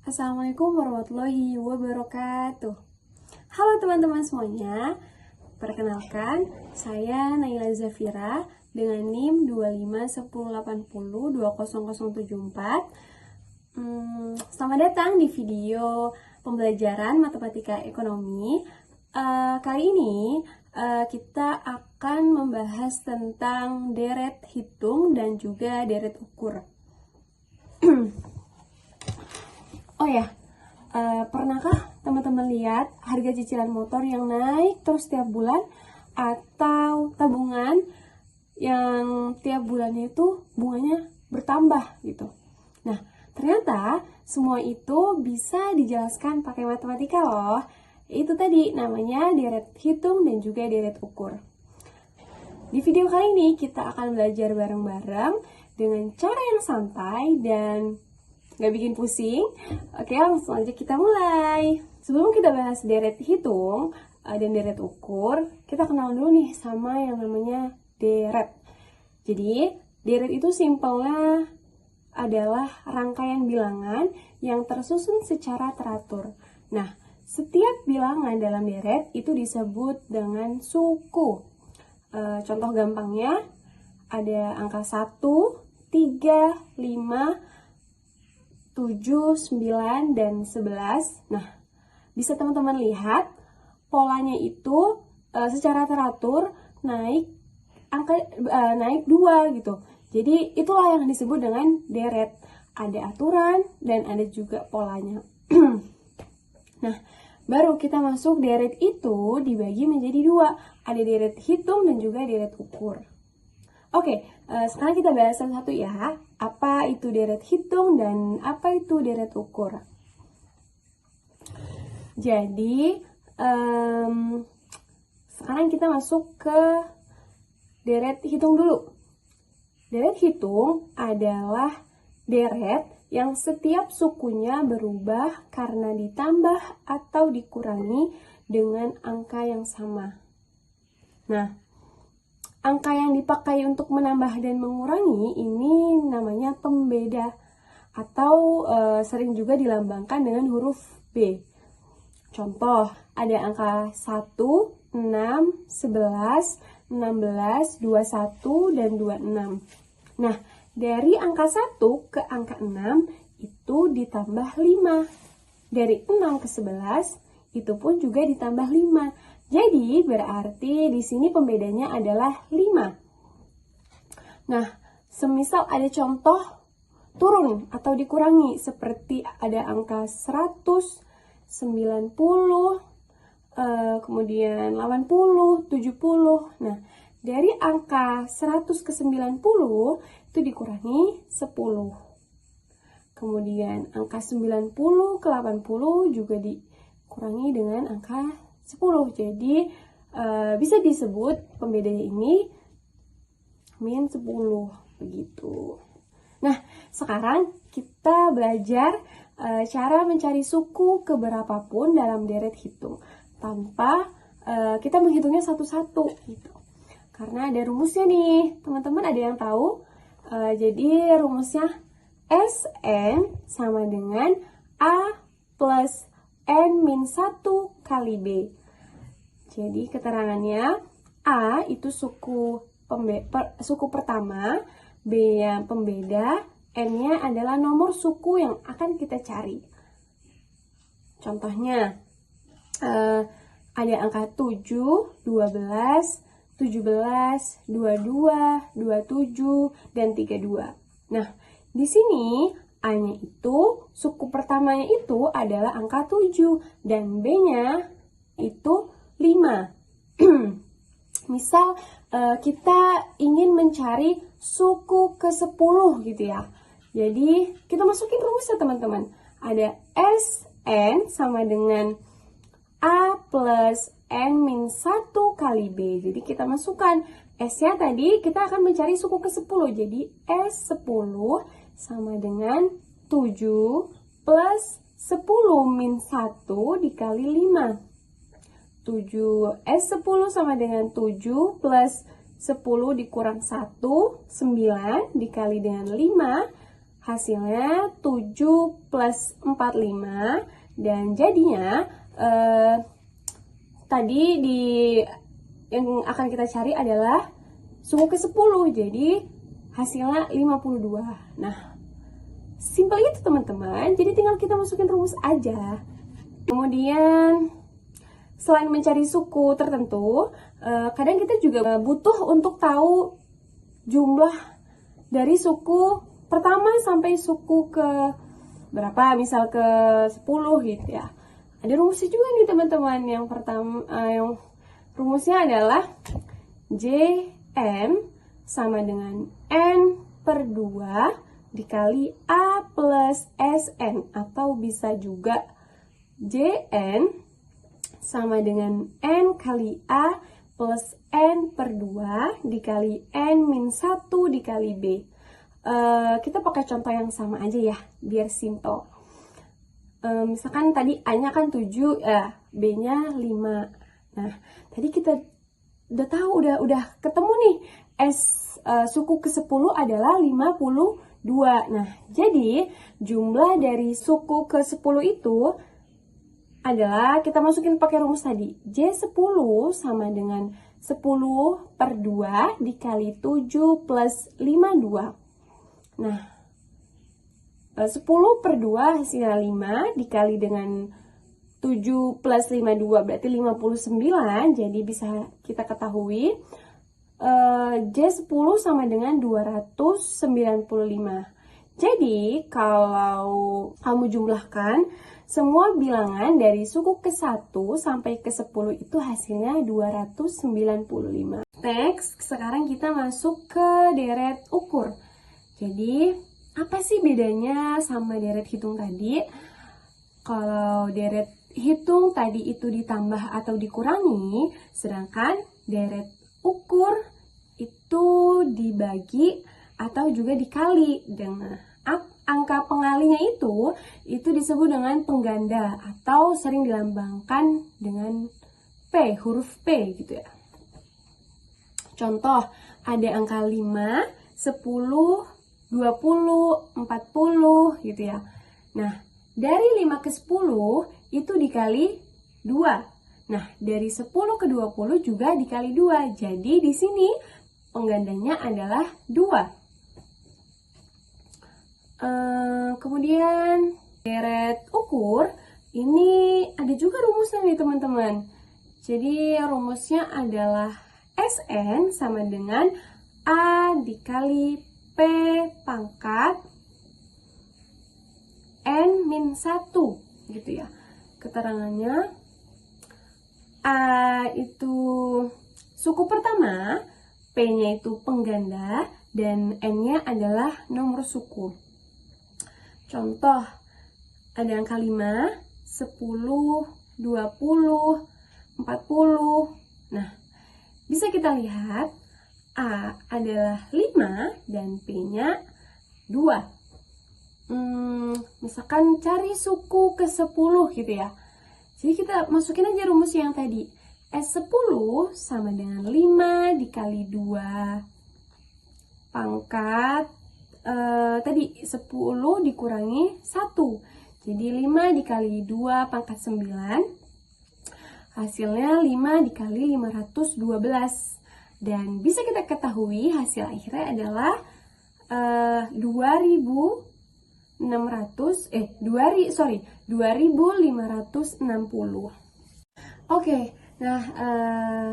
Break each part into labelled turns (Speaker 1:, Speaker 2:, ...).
Speaker 1: Assalamualaikum warahmatullahi wabarakatuh. Halo teman-teman semuanya. Perkenalkan, saya Naila Zafira dengan NIM 25108020074. Selamat datang di video pembelajaran matematika ekonomi. Kali ini kita akan membahas tentang deret hitung dan juga deret ukur. Oh ya, pernahkah teman-teman lihat harga cicilan motor yang naik terus tiap bulan, atau tabungan yang tiap bulannya itu bunganya bertambah gitu? Nah, ternyata semua itu bisa dijelaskan pakai matematika loh. Itu tadi namanya deret hitung dan juga deret ukur. Di video kali ini kita akan belajar bareng-bareng dengan cara yang santai dan gak bikin pusing. Oke, langsung aja kita mulai. Sebelum kita bahas deret hitung dan deret ukur, kita kenal dulu nih sama yang namanya deret. Jadi, deret itu simpelnya adalah rangkaian bilangan yang tersusun secara teratur. Nah, setiap bilangan dalam deret itu disebut dengan suku. Contoh gampangnya, ada angka 1, 3, 5, 7, 9, dan 11. Nah, bisa teman-teman lihat polanya itu secara teratur naik 2 gitu. Jadi itulah yang disebut dengan deret. Ada aturan dan ada juga polanya. Nah, baru kita masuk deret itu dibagi menjadi 2. Ada deret hitung dan juga deret ukur. Oke, sekarang kita bahas satu-satu ya. Apa itu deret hitung dan apa itu deret ukur? Jadi, sekarang kita masuk ke deret hitung dulu. Deret hitung adalah deret yang setiap sukunya berubah karena ditambah atau dikurangi dengan angka yang sama. Nah, angka yang dipakai untuk menambah dan mengurangi ini namanya pembeda, atau sering juga dilambangkan dengan huruf B. Contoh, ada angka 1, 6, 11, 16, 21, dan 26. Nah, dari angka 1 ke angka 6 itu ditambah 5. Dari 6 ke 11 itu pun juga ditambah 5. Jadi, berarti di sini pembedanya adalah 5. Nah, semisal ada contoh turun atau dikurangi, seperti ada angka 100, 90, kemudian 80, 70. Nah, dari angka 100 ke 90 itu dikurangi 10. Kemudian angka 90 ke 80 juga dikurangi dengan angka 10. Jadi bisa disebut pembedanya ini min 10 begitu. Nah, sekarang kita belajar cara mencari suku keberapapun dalam deret hitung tanpa kita menghitungnya satu-satu gitu. Karena ada rumusnya nih, teman-teman ada yang tahu? Jadi rumusnya SN sama dengan A plus N min 1 kali B. Jadi keterangannya A itu suku pertama, B yang pembeda, N-nya adalah nomor suku yang akan kita cari. Contohnya, ada angka 7, 12, 17, 22, 27, dan 32. Nah, di sini A-nya itu, suku pertamanya itu adalah angka 7, dan B-nya itu 5. Misal, kita ingin mencari suku ke-10 gitu ya. Jadi, kita masukin rumusnya teman-teman. Ada SN sama dengan A plus N min 1 kali B. Jadi kita masukkan S-nya tadi, kita akan mencari suku ke-10. Jadi S10 sama dengan 7 plus 10 min 1 dikali 5. 7 S10 sama dengan 7 plus 10 dikurang 1, 9 dikali dengan 5 Hasilnya 7 plus 45, dan jadinya tadi yang akan kita cari adalah suku ke-10, jadi hasilnya 52. Nah, simpel itu teman-teman, jadi tinggal kita masukin rumus aja. Kemudian selain mencari suku tertentu, kadang kita juga butuh untuk tahu jumlah dari suku pertama sampai suku ke berapa, misal ke 10 gitu ya. Ada rumusnya juga nih teman-teman. Yang pertama, yang rumusnya adalah JN sama dengan N per 2 dikali A plus SN, atau bisa juga JN sama dengan N kali A plus N per 2 dikali N min 1 dikali B. Kita pakai contoh yang sama aja ya, biar simple. Misalkan tadi A-nya kan 7, B-nya 5. Nah, tadi kita udah tahu, udah ketemu nih, suku ke-10 adalah 52. Nah, jadi jumlah dari suku ke-10 itu adalah, kita masukin pakai rumus tadi, J10 sama dengan 10 per 2 dikali 7 plus 52. Nah, 10 per 2 hasilnya 5 dikali dengan 7 plus 52 berarti 59. Jadi bisa kita ketahui J10 sama dengan 295. Jadi kalau kamu jumlahkan semua bilangan dari suku ke-1 sampai ke-10 itu hasilnya 295. Next, sekarang kita masuk ke deret ukur. Jadi, apa sih bedanya sama deret hitung tadi? Kalau deret hitung tadi itu ditambah atau dikurangi, sedangkan deret ukur itu dibagi atau juga dikali. Dengan angka pengalinya itu disebut dengan pengganda atau sering dilambangkan dengan P, huruf P gitu ya. Contoh, ada angka 5, 10, 20, 40 gitu ya. Nah, dari 5 ke 10 itu dikali 2. Nah, dari 10 ke 20 juga dikali 2. Jadi di sini penggandanya adalah 2. Kemudian deret ukur ini ada juga rumusnya nih teman-teman. Jadi rumusnya adalah SN sama dengan A dikali P pangkat N min 1 gitu ya. Keterangannya, A itu suku pertama, P-nya itu pengganda, dan N-nya adalah nomor suku. Contoh, ada angka 5, 10, 20, 40. Nah, bisa kita lihat A adalah 5 dan P-nya 2. Misalkan cari suku ke-10 gitu ya. Jadi kita masukin aja rumus yang tadi. S10 sama dengan 5 dikali 2 pangkat tadi 10 dikurangi 1. Jadi 5 dikali 2 pangkat 9. Hasilnya 5 dikali 512. Dan bisa kita ketahui hasil akhirnya adalah 2560. Oke, nah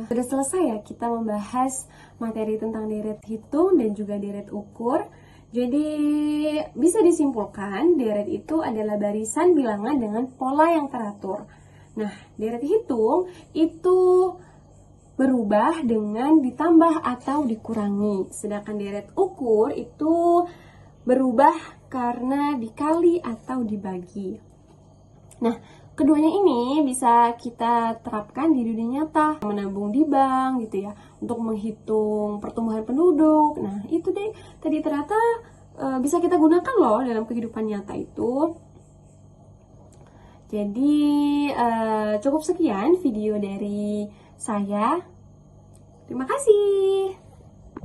Speaker 1: sudah selesai ya kita membahas materi tentang deret hitung dan juga deret ukur. Jadi bisa disimpulkan deret itu adalah barisan bilangan dengan pola yang teratur. Nah, deret hitung itu berubah dengan ditambah atau dikurangi. Sedangkan deret ukur itu berubah karena dikali atau dibagi. Nah, keduanya ini bisa kita terapkan di dunia nyata, menabung di bank gitu ya, untuk menghitung pertumbuhan penduduk. Nah, itu deh tadi ternyata bisa kita gunakan loh dalam kehidupan nyata itu. Jadi cukup sekian video dari saya. Terima kasih.